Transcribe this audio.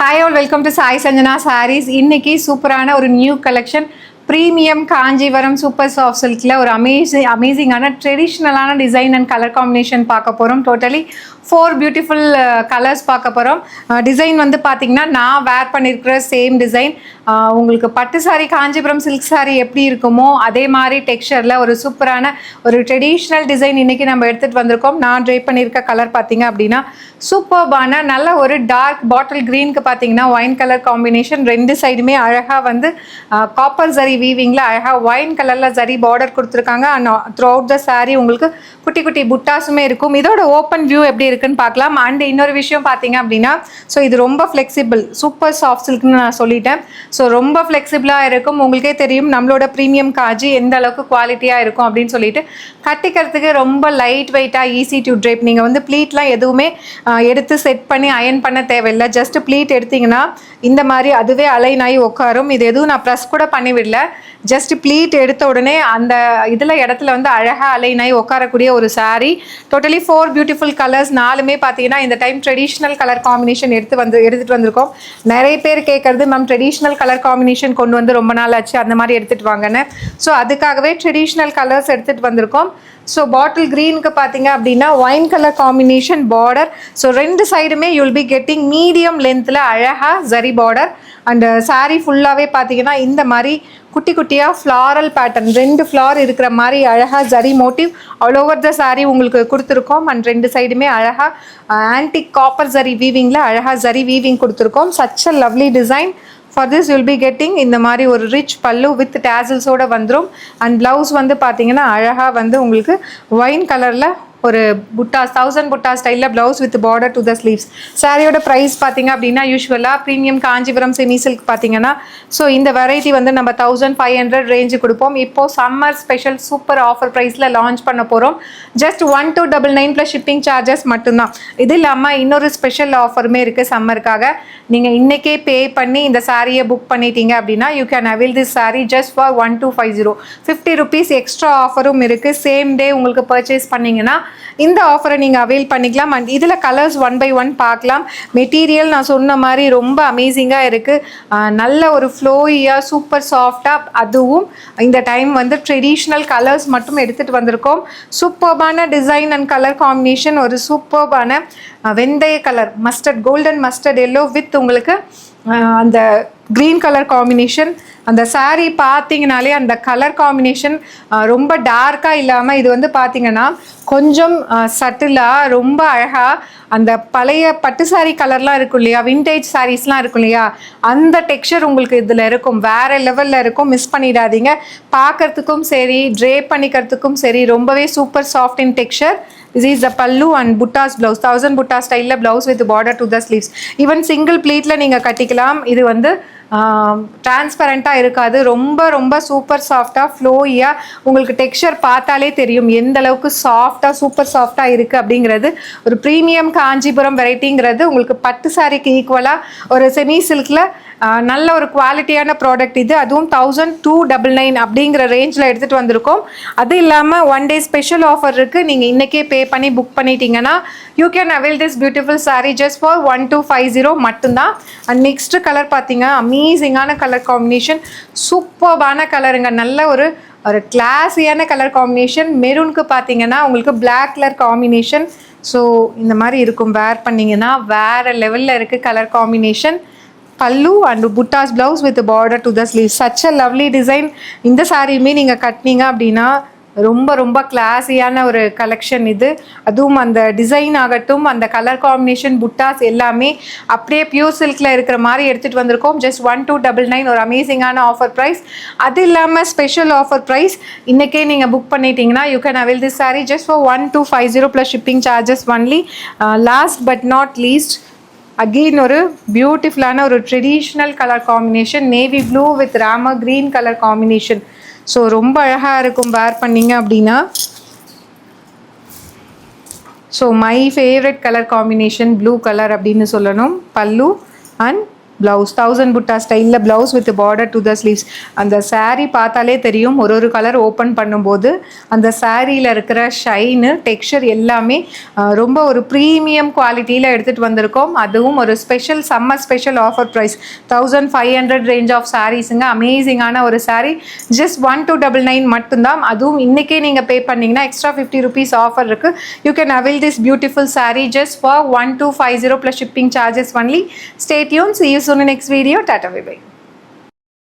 Hi all, welcome to Sai Sanjana Sarees. இன்னைக்கு சூப்பரான ஒரு new collection premium Kanjivaram super soft சில்கில் ஒரு அமேசிங்கான ட்ரெடிஷ்னலான டிசைன் அண்ட் கலர் காம்பினேஷன் பார்க்க போகிறோம். டோட்டலி 4 பியூட்டிஃபுல் கலர்ஸ் பார்க்க போகிறோம். டிசைன் வந்து பார்த்திங்கன்னா நான் வேர் பண்ணியிருக்கிற சேம் டிசைன் உங்களுக்கு பட்டு சாரி காஞ்சிபுரம் சில்க் சாரி எப்படி இருக்குமோ அதே மாதிரி டெக்ஸ்சரில் ஒரு சூப்பரான ஒரு ட்ரெடிஷ்னல் டிசைன் இன்றைக்கி நம்ம எடுத்துகிட்டு வந்திருக்கோம். நான் ட்ரை பண்ணியிருக்க கலர் பார்த்திங்க அப்படின்னா சூப்பர்பான நல்ல ஒரு டார்க் பாட்டில் க்ரீனுக்கு பார்த்தீங்கன்னா ஒயின் கலர் காம்பினேஷன், ரெண்டு சைடுமே அழகாக வந்து காப்பர் ஜரி வீவிங்கில் அழகாக ஒயின் கலரில் ஜரி பார்டர் கொடுத்துருக்காங்க. And through out the sari உங்களுக்கு குட்டி குட்டி புட்டாஸுமே இருக்கும். இதோட ஓப்பன் வியூ எப்படி இருக்குன்னு பார்க்கலாம். அண்ட் இன்னொரு விஷயம் பார்த்தீங்க அப்படின்னா ஸோ இது ரொம்ப ஃப்ளெக்சிபிள் சூப்பர் சாஃப்ட் சில்க்னு நான் சொல்லிட்டேன். ஸோ ரொம்ப ஃப்ளெக்சிபிளாக இருக்கும். உங்களுக்கே தெரியும் நம்மளோட ப்ரீமியம் காஜி எந்த அளவுக்கு குவாலிட்டியாக இருக்கும் அப்படின்னு சொல்லிட்டு கட்டிக்கிறதுக்கு ரொம்ப லைட் வெயிட்டாக ஈஸி டு ட்ரேப். நீங்கள் வந்து ப்ளீட்லாம் எதுவுமே எடுத்து செட் பண்ணி அயன் பண்ண தேவையில்லை. ஜஸ்ட் ப்ளீட் எடுத்திங்கன்னா இந்த மாதிரி அதுவே அலைன் ஆகி உட்காரும். இது எதுவும் நான் ப்ரெஸ் கூட பண்ணிவிடல. ஜஸ்ட் ப்ளீட் எடுத்த உடனே அந்த இதில் இடத்துல வந்து அழகாக அலைன் ஆகி உட்காரக்கூடிய ஒரு சாரீ. டோட்டலி 4 பியூட்டிஃபுல் கலர்ஸ், நாலுமே பார்த்தீங்கன்னா இந்த டைம் ட்ரெடிஷ்னல் கலர் காம்பினேஷன் எடுத்துகிட்டு வந்திருக்கோம். நிறைய பேர் கேட்குறது மேம் ட்ரெடிஷ்னல் கலர் காம்பினேஷன் கொண்டு வந்து ரொம்ப நாள் ஆச்சு, அந்த மாதிரி எடுத்துகிட்டு வாங்கன்னு. ஸோ அதுக்காகவே ட்ரெடிஷ்னல் கலர்ஸ் எடுத்துகிட்டு வந்திருக்கோம். ஸோ பாட்டில் க்ரீனுக்கு பார்த்தீங்க அப்படின்னா wine colour combination border. So ரெண்டு சைடுமே யூல் பி கெட்டிங் மீடியம் லென்த்தில் அழகாக ஜரி பார்டர். அண்டு சாரீ ஃபுல்லாகவே பார்த்தீங்கன்னா இந்த மாதிரி குட்டி குட்டியாக ஃப்ளாரல் பேட்டர்ன், 2 ஃப்ளார் இருக்கிற மாதிரி அழகாக zari motive all over the sari உங்களுக்கு கொடுத்துருக்கோம். அண்ட் ரெண்டு சைடுமே அழகாக ஆன்டிக் காப்பர் ஜரி வீவிங்கில் அழகாக ஜரி வீவிங் கொடுத்துருக்கோம். Such a lovely design. For this you'll be getting இந்த மாதிரி ஒரு ரிச் பல்லு வித் டேசல்ஸோடு வந்துடும். அண்ட் ப்ளவுஸ் வந்து பார்த்தீங்கன்னா அழகாக வந்து உங்களுக்கு ஒயின் கலரில் ஒரு புட்டாஸ் 1000 புட்டா ஸ்டைலில் blouse with border to the sleeves. சாரியோட ப்ரைஸ் பார்த்தீங்க அப்படின்னா யூஸ்வலாக ப்ரீமியம் காஞ்சிபுரம் செமி சில்க் பார்த்தீங்கன்னா ஸோ இந்த வெரைட்டி வந்து நம்ம 1500 ரேஞ்சு கொடுப்போம். இப்போது சம்மர் ஸ்பெஷல் சூப்பர் ஆஃபர் ப்ரைஸில் லான்ச் பண்ண போகிறோம். ஜஸ்ட் 1299 ப்ளஸ் ஷிப்பிங் சார்ஜஸ் மட்டும்தான். இது இல்லாமல் இன்னொரு ஸ்பெஷல் ஆஃபருமே இருக்குது சம்மருக்காக. நீங்கள் இன்றைக்கே பே பண்ணி இந்த சாரியை புக் பண்ணிட்டீங்க அப்படின்னா you can avail this sari just for 1250. 50 rupees extra ஆஃபரும் இருக்குது. சேம் டே உங்களுக்கு பர்ச்சேஸ் பண்ணிங்கன்னா இந்த ஆஃபரை நீங்கள் அவைல் பண்ணிக்கலாம். அண்ட் இதில் கலர்ஸ் 1 by 1 பார்க்கலாம். மெட்டீரியல் நான் சொன்ன மாதிரி ரொம்ப அமேசிங்காக இருக்குது. நல்ல ஒரு ஃப்ளோயியாக சூப்பர் சாஃப்டாக, அதுவும் இந்த டைம் வந்து ட்ரெடிஷ்னல் கலர்ஸ் மட்டும் எடுத்துகிட்டு வந்திருக்கோம். சூப்பர்பான டிசைன் அண்ட் கலர் காம்பினேஷன், ஒரு சூப்பர்பான வெந்தய colour mustard, golden mustard yellow with உங்களுக்கு அந்த க்ரீன் கலர் காம்பினேஷன். அந்த சாரீ பார்த்தீங்கனாலே அந்த கலர் காம்பினேஷன் ரொம்ப டார்க்காக இல்லாமல் இது வந்து பார்த்தீங்கன்னா கொஞ்சம் சட்டிலாக ரொம்ப அழகாக அந்த பழைய பட்டு சாரீ கலர்லாம் இருக்கும் இல்லையா, விண்டேஜ் சாரீஸ்லாம் இருக்கும் இல்லையா, அந்த டெக்ஸ்சர் உங்களுக்கு இதில் இருக்கும். வேறு லெவலில் இருக்கும். மிஸ் பண்ணிடாதீங்க. பார்க்கறதுக்கும் சரி ட்ரேப் பண்ணிக்கிறதுக்கும் சரி ரொம்பவே super soft in texture. This is the pallu and buttas blouse, 1000 butta style blouse with border to the sleeves. Even single pleatல நீங்கள் கட்டிக்கலாம். இது வந்து டிரான்ஸ்பரண்ட்டாக இருக்காது. ரொம்ப ரொம்ப சூப்பர் சாஃப்டாக ஃப்ளோயியாக உங்களுக்கு டெக்ஸ்சர் பார்த்தாலே தெரியும் எந்த அளவுக்கு சாஃப்டாக சூப்பர் சாஃப்டாக இருக்குது அப்படிங்கிறது. ஒரு ப்ரீமியம் காஞ்சிபுரம் வெரைட்டிங்கிறது உங்களுக்கு பட்டு சாரிக்கு ஈக்குவலாக ஒரு செமி சில்கில் நல்ல ஒரு குவாலிட்டியான ப்ராடக்ட் இது. அதுவும் 1299 அப்படிங்கிற ரேஞ்சில் எடுத்துகிட்டு வந்திருக்கோம். அது இல்லாமல் 1 day ஸ்பெஷல் ஆஃபர் இருக்குது. நீங்கள் இன்றைக்கே பே பண்ணி புக் பண்ணிட்டீங்கன்னா you can avail this beautiful sari just for 1250 மட்டும்தான். அண்ட் நெக்ஸ்ட் கலர் பார்த்தீங்க அமேசிங்கான கலர் காம்பினேஷன், சூப்பர்பான கலருங்க. நல்ல ஒரு கிளாஸியான கலர் காம்பினேஷன். மெரூனுக்கு பார்த்தீங்கன்னா உங்களுக்கு பிளாக் கலர் காம்பினேஷன். ஸோ இந்த மாதிரி இருக்கும். வேர் பண்ணிங்கன்னா வேறு லெவலில் இருக்குது கலர் காம்பினேஷன். பல்லு and buttas blouse with border to the sleeve. Such a lovely design. இந்த சாரியுமே நீங்கள் கட்டினீங்க அப்படின்னா ரொம்ப ரொம்ப கிளாஸியான ஒரு கலெக்ஷன் இது. அதுவும் அந்த டிசைன் ஆகட்டும், அந்த கலர் காம்பினேஷன், புட்டாஸ் எல்லாமே அப்படியே பியூர் சில்கில் இருக்கிற மாதிரி எடுத்துகிட்டு வந்திருக்கோம். ஜஸ்ட் 1299 ஒரு அமேசிங்கான ஆஃபர் ப்ரைஸ். அது இல்லாமல் ஸ்பெஷல் ஆஃபர் ப்ரைஸ் இன்றைக்கே நீங்கள் புக் பண்ணிட்டீங்கன்னா you can avail this sari just for 1250 plus shipping charges only. Last but not least again ஒரு பியூட்டிஃபுல்லான ஒரு traditional colour combination, navy blue with Rama green colour combination. So ரொம்ப அழகாக இருக்கும் வேர் பண்ணிங்க அப்படின்னா. So my favourite colour combination blue colour அப்படின்னு சொல்லணும். பல்லு அண்ட் ப்ளவுஸ் 1000 புட்டா ஸ்டைலில் blouse with border to the sleeves. அந்த saree பார்த்தாலே தெரியும், ஒரு கலர் ஓப்பன் பண்ணும்போது அந்த சாரியில் இருக்கிற ஷைனு டெக்ஸ்சர் எல்லாமே ரொம்ப ஒரு ப்ரீமியம் குவாலிட்டியில் எடுத்துகிட்டு வந்திருக்கோம். அதுவும் ஒரு special summer special offer price 1500 range of சாரீஸுங்க. அமேசிங்கான ஒரு சாரீ. ஜஸ்ட் 1299 மட்டும்தான். அதுவும் இன்றைக்கே நீங்கள் பே பண்ணிங்கன்னா எக்ஸ்ட்ரா 50 rupees ஆஃபர் இருக்குது. You can avail this beautiful saree just for 1250 plus shipping charges only. Stay tuned. See you soon in next video. Tata bye bye.